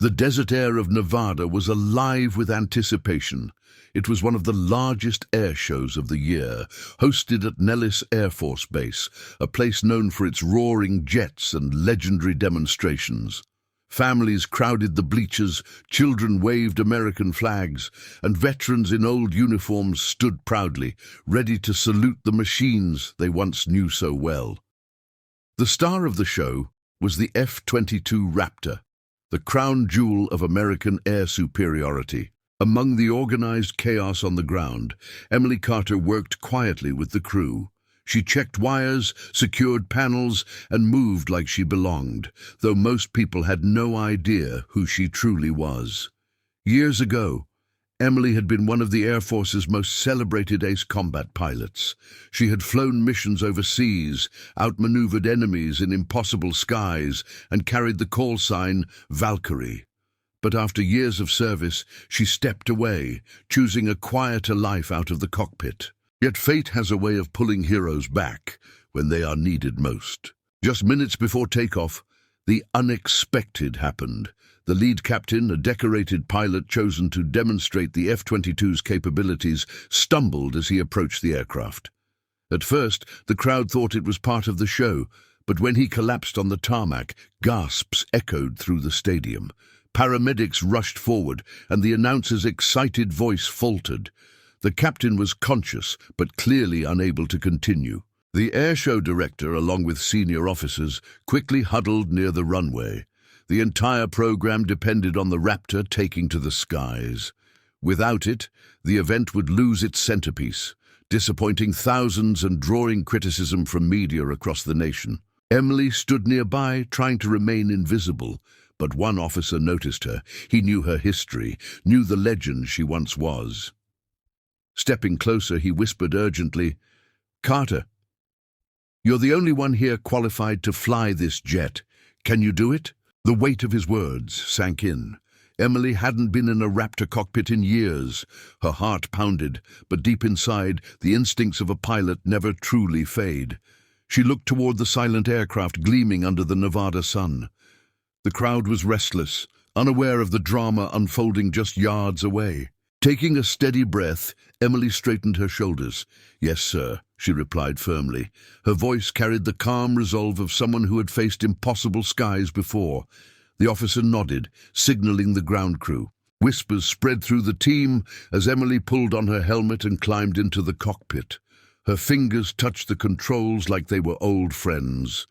The desert air of Nevada was alive with anticipation. It was one of the largest air shows of the year, hosted at Nellis Air Force Base, a place known for its roaring jets and legendary demonstrations. Families crowded the bleachers, children waved American flags, and veterans in old uniforms stood proudly, ready to salute the machines they once knew so well. The star of the show was the F-22 Raptor, the crown jewel of American air superiority. Among the organized chaos on the ground, Emily Carter worked quietly with the crew. She checked wires, secured panels, and moved like she belonged, though most people had no idea who she truly was. Years ago, Emily had been one of the Air Force's most celebrated ace combat pilots. She had flown missions overseas, outmaneuvered enemies in impossible skies, and carried the call sign Valkyrie. But after years of service, she stepped away, choosing a quieter life out of the cockpit. Yet fate has a way of pulling heroes back when they are needed most. Just minutes before takeoff, the unexpected happened. The lead captain, a decorated pilot chosen to demonstrate the F-22's capabilities, stumbled as he approached the aircraft. At first, the crowd thought it was part of the show, but when he collapsed on the tarmac, gasps echoed through the stadium. Paramedics rushed forward, and the announcer's excited voice faltered. The captain was conscious, but clearly unable to continue. The airshow director, along with senior officers, quickly huddled near the runway. The entire program depended on the Raptor taking to the skies. Without it, the event would lose its centerpiece, disappointing thousands and drawing criticism from media across the nation. Emily stood nearby, trying to remain invisible, but one officer noticed her. He knew her history, knew the legend she once was. Stepping closer, he whispered urgently, "Carter, you're the only one here qualified to fly this jet. Can you do it?" The weight of his words sank in. Emily hadn't been in a Raptor cockpit in years. Her heart pounded, but deep inside, the instincts of a pilot never truly fade. She looked toward the silent aircraft gleaming under the Nevada sun. The crowd was restless, unaware of the drama unfolding just yards away. Taking a steady breath, Emily straightened her shoulders. "Yes, sir," she replied firmly. Her voice carried the calm resolve of someone who had faced impossible skies before. The officer nodded, signaling the ground crew. Whispers spread through the team as Emily pulled on her helmet and climbed into the cockpit. Her fingers touched the controls like they were old friends.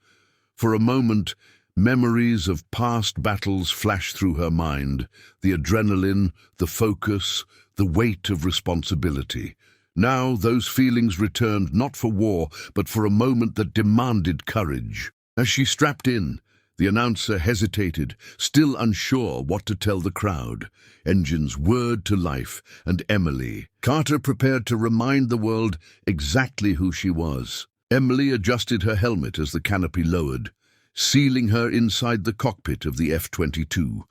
For a moment, memories of past battles flashed through her mind. The adrenaline, the focus, the weight of responsibility. Now those feelings returned not for war, but for a moment that demanded courage. As she strapped in, the announcer hesitated, still unsure what to tell the crowd. Engines whirred to life, and Emily Carter prepared to remind the world exactly who she was. Emily adjusted her helmet as the canopy lowered, sealing her inside the cockpit of the F-22.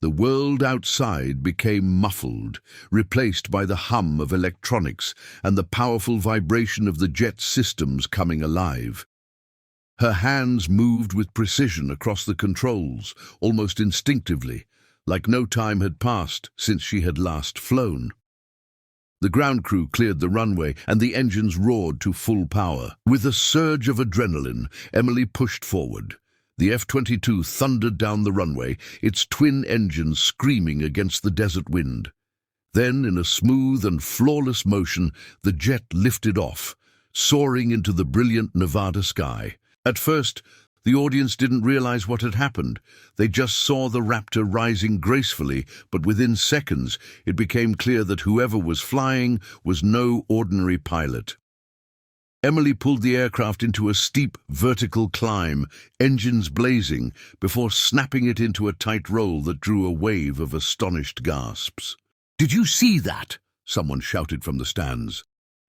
The world outside became muffled, replaced by the hum of electronics and the powerful vibration of the jet systems coming alive. Her hands moved with precision across the controls, almost instinctively, like no time had passed since she had last flown. The ground crew cleared the runway, and the engines roared to full power. With a surge of adrenaline, Emily pushed forward. The F-22 thundered down the runway, its twin engines screaming against the desert wind. Then, in a smooth and flawless motion, the jet lifted off, soaring into the brilliant Nevada sky. At first, the audience didn't realize what had happened. They just saw the Raptor rising gracefully, but within seconds, it became clear that whoever was flying was no ordinary pilot. Emily pulled the aircraft into a steep, vertical climb, engines blazing, before snapping it into a tight roll that drew a wave of astonished gasps. "Did you see that?" someone shouted from the stands.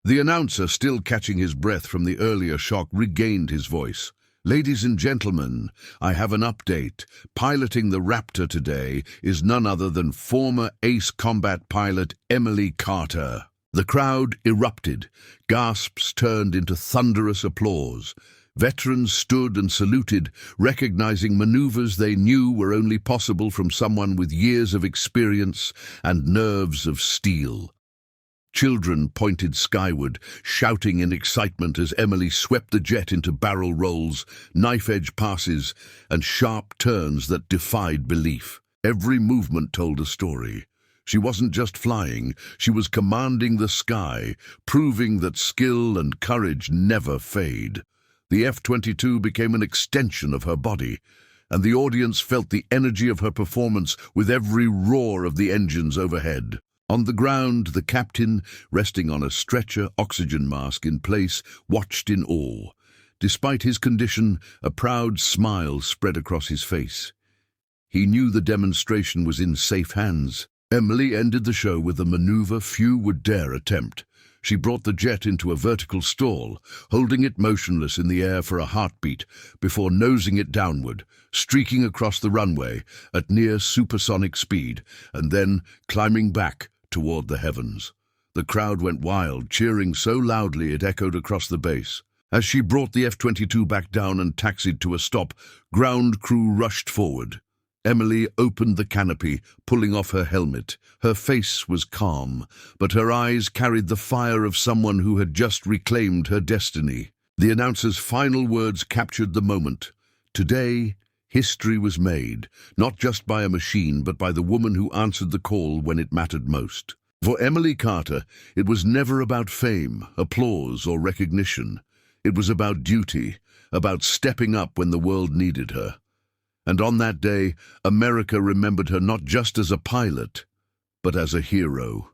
The announcer, still catching his breath from the earlier shock, regained his voice. "Ladies and gentlemen, I have an update. Piloting the Raptor today is none other than former ace combat pilot Emily Carter." The crowd erupted. Gasps turned into thunderous applause. Veterans stood and saluted, recognizing maneuvers they knew were only possible from someone with years of experience and nerves of steel. Children pointed skyward, shouting in excitement as Emily swept the jet into barrel rolls, knife-edge passes, and sharp turns that defied belief. Every movement told a story. She wasn't just flying, she was commanding the sky, proving that skill and courage never fade. The F-22 became an extension of her body, and the audience felt the energy of her performance with every roar of the engines overhead. On the ground, the captain, resting on a stretcher oxygen mask in place, watched in awe. Despite his condition, a proud smile spread across his face. He knew the demonstration was in safe hands. Emily ended the show with a maneuver few would dare attempt. She brought the jet into a vertical stall, holding it motionless in the air for a heartbeat before nosing it downward, streaking across the runway at near supersonic speed, and then climbing back toward the heavens. The crowd went wild, cheering so loudly it echoed across the base. As she brought the F-22 back down and taxied to a stop, ground crew rushed forward. Emily opened the canopy, pulling off her helmet. Her face was calm, but her eyes carried the fire of someone who had just reclaimed her destiny. The announcer's final words captured the moment. Today, history was made, not just by a machine, but by the woman who answered the call when it mattered most. For Emily Carter, it was never about fame, applause, or recognition. It was about duty, about stepping up when the world needed her. And on that day, America remembered her not just as a pilot, but as a hero.